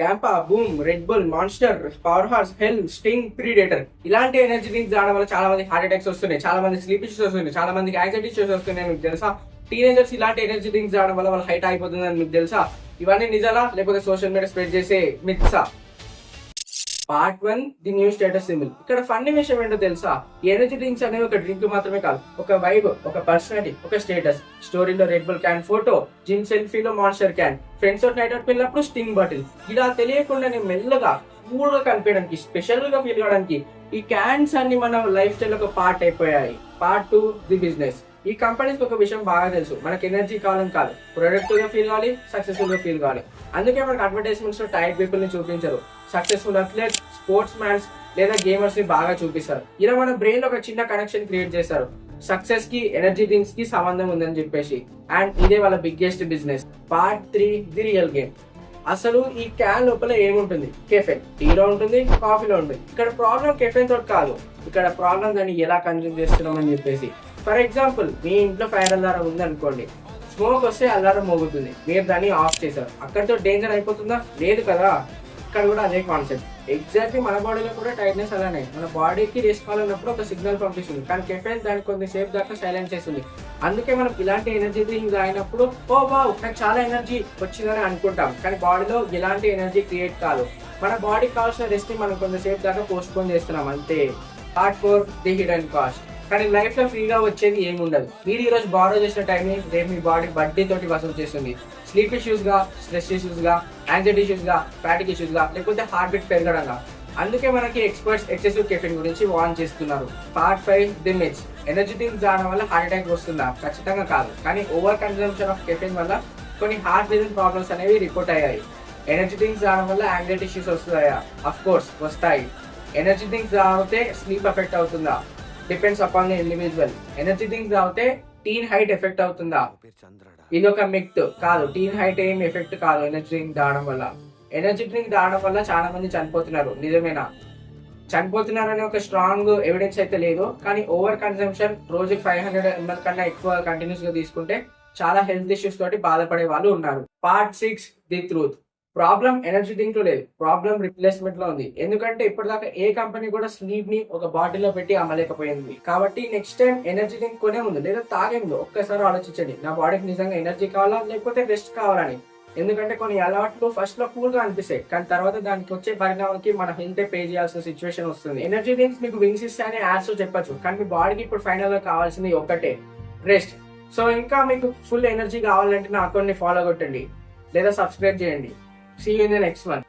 CAMPA, boom, Red Bull, Monster, Power Horse, Hell, Sting, Predator ఇలాంటి energy drinks తాగడం వల్ల చాలా మంది హార్ట్ అటాక్స్ వస్తున్నాయి, చాలా మంది స్లీప్ ఇష్యూస్ వస్తున్నాయి, చాలా మందికి యాంగ్జైటీ ఇష్యూస్ వస్తున్నాయి. మీకు తెలుసా? టీనేజర్స్ ఇలాంటి ఎనర్జీ డ్రింక్స్ తాగడం వల్ల వాళ్ళ హైట్ అయిపోతుందని మీకు తెలుసా? ఇవన్నీ నిజాలా లేకపోతే సోషల్ మీడియా స్ప్రెడ్ చేసే మిత్సా? Part 1 the new status symbol. ఇక్కడ ఫన్నీ విషయం ఏంటో తెలుసా? ఎనర్జీ డ్రింక్స్ అనేవి ఒక డ్రింక్ మాత్రమే కాదు, ఒక వైబ్, ఒక పర్సనాలిటీ, ఒక స్టేటస్. స్టోరీలో Red Bull can photo, gym సెల్ఫీలో మాన్స్టర్ క్యాన్, ఫ్రెండ్స్ తో నైట్ అవుట్ వెళ్ళినప్పుడు స్టింగ్ బాటిల్. ఇలా తెలియకుండా నేను మెల్లగా కూల్ గా కనిపించడానికి, స్పెషల్ గా ఫీల్ కావడానికి ఈ క్యాన్స్ అన్ని మన లైఫ్ స్టైల్ ఒక పార్ట్ అయిపోయాయి. Part 2 the business. ఈ కంపెనీస్ ఒక విషయం బాగా తెలుసు, మనకి ఎనర్జీ కావాలని కాదు, ప్రొడక్టివ్ గా ఫీల్ కావాలి, సక్సెస్ఫుల్ గా ఫీల్ కావాలి. అందుకే మనకి అడ్వర్టైజ్మెంట్స్ లో టైర్ పీపుల్ ని చూపించరు, సక్సెస్ఫుల్ అథ్లెట్స్, స్పోర్ట్స్ మ్యాన్స్ లేదా గేమర్స్ ని బాగా చూపిస్తారు. ఇలా మన బ్రెయిన్ లో ఒక చిన్న కనెక్షన్ క్రియేట్ చేస్తారు, సక్సెస్ కి ఎనర్జీ డ్రింక్స్ కి సంబంధం ఉందని చెప్పేసి. అండ్ ఇదే వాళ్ళ biggest business. Part 3 the real game. అసలు ఈ క్యాన్ లోపల ఏముంటుంది? కెఫెన్. టీలో ఉంటుంది, కాఫీలో ఉంటుంది. ఇక్కడ ప్రాబ్లం కెఫెన్ తోటి కాదు, ఇక్కడ ప్రాబ్లం దాన్ని ఎలా కన్జ్యూమ్ చేస్తున్నాం అని చెప్పేసి. ఫర్ ఎగ్జాంపుల్, మీ ఇంట్లో ఫైర్ అలారం ఉంది అనుకోండి, స్మోక్ వస్తే అలారం మోగుతుంది, మీరు దాన్ని ఆఫ్ చేశారు, అక్కడితో డేంజర్ అయిపోతుందా? లేదు కదా. ఇక్కడ కూడా అదే కాన్సెప్ట్. ఎగ్జాక్ట్లీ మన బాడీలో కూడా టైట్నెస్ అలానే, మన బాడీకి రెస్ట్ కావాలన్నప్పుడు ఒక సిగ్నల్ పంపిస్తుంది, కానీ కెఫెన్ దాన్ని కొద్దిసేపు దాకా సైలెంట్ చేస్తుంది. అందుకే మనం ఇలాంటి ఎనర్జీ డ్రింక్ తాగినప్పుడు ఓ వావ్ నాకు చాలా ఎనర్జీ వచ్చిందని అనుకుంటాం, కానీ బాడీలో ఎలాంటి ఎనర్జీ క్రియేట్ కాదు. మన బాడీకి కావాల్సిన రెస్ట్ ని మనం కొంతసేపు దాకా పోస్ట్ పోన్ చేస్తున్నాం అంతే. Part 4 the hidden cost. కానీ లైఫ్ లో ఫ్రీగా వచ్చేది ఏమి ఉండదు. మీరు ఈ రోజు బారో చేసిన టైంని రేపు మీ బాడీ బడ్డీ తోటి వసూలు చేస్తుంది. స్లీప్ ఇష్యూస్ గా, స్ట్రెస్ ఇష్యూస్ గా, యాంగ్జైటీ ఇష్యూస్ గా, ఫ్యాటిక్ ఇష్యూస్ గా, లేకపోతే హార్ట్ బీట్ పెరగడంగా. అందుకే మనకి ఎక్స్పర్ట్స్ ఎక్సెసివ్ కెఫెన్ గురించి వార్న్ చేస్తున్నారు. Part 5 the myths. Energy drinks తాగడం వల్ల హార్ట్ అటాక్ వస్తుందా? ఖచ్చితంగా కాదు, కానీ ఓవర్ కన్సంప్షన్ ఆఫ్ కెఫెన్ వల్ల కొన్ని హార్ట్ రిలేటెడ్ ప్రాబ్లమ్స్ అనేవి రిపోర్ట్ అయ్యాయి. ఎనర్జీ డ్రింక్స్ తాగడం వల్ల యాంగ్జైటీ ఇష్యూస్ వస్తాయా? అఫ్ కోర్స్ వస్తాయి. ఎనర్జీ డ్రింక్స్ తాగితే స్లీప్ ఎఫెక్ట్ అవుతుందా? Depends upon the individual. Energy drinks తాగితే టీన్ హైట్ ఎఫెక్ట్ అవుతుందా? ఇది ఒక మిత్ కాదు, టీన్ హైట్ ఏం ఎఫెక్ట్ కాదు ఎనర్జీ డ్రింక్ తాగడం వల్ల. ఎనర్జీ డ్రింక్ తాగడం వల్ల చాలా మంది చనిపోతున్నారు, నిజమేనా? చనిపోతున్నారనే ఒక స్ట్రాంగ్ ఎవిడెన్స్ అయితే లేదు, కానీ ఓవర్ కన్సంప్షన్, రోజుకి 500 ml కన్నా ఎక్కువ కంటిన్యూస్ గా తీసుకుంటే చాలా హెల్త్ ఇష్యూస్ తోటి బాధపడే వాళ్ళు ఉన్నారు. Part 6 the truth. Problem energy drink లో లేదు, ప్రాబ్లం రిప్లేస్మెంట్ లో ఉంది. ఎందుకంటే ఇప్పటిదాకా ఏ కంపెనీ కూడా స్లీప్ ని ఒక బాటిల్లో పెట్టి అమ్మలేకపోయింది. కాబట్టి నెక్స్ట్ టైం ఎనర్జీ డ్రింక్ కొనే ముందు లేదా తాగే ముందు ఒక్కసారి ఆలోచించండి, నా బాడీకి నిజంగా ఎనర్జీ కావాలా లేకపోతే రెస్ట్ కావాలని. ఎందుకంటే కొన్ని అలవాట్లు ఫస్ట్ లో కూల్ గా అనిపిస్తాయి, కానీ తర్వాత దానికి వచ్చే పరిణామానికి మన హెల్త్ పే చేయాల్సిన సిచ్యువేషన్ వస్తుంది. ఎనర్జీ డ్రింక్స్ మీకు వింగ్స్ ఇస్తాయని యాడ్స్ చెప్పచ్చు, కానీ మీ బాడీకి ఇప్పుడు ఫైనల్ గా కావాల్సింది ఒక్కటే, రెస్ట్. సో ఇంకా మీకు ఫుల్ ఎనర్జీ కావాలంటే నా అకౌంట్ ని ఫాలో కొట్టండి లేదా సబ్స్క్రైబ్ చేయండి. See you in the next one.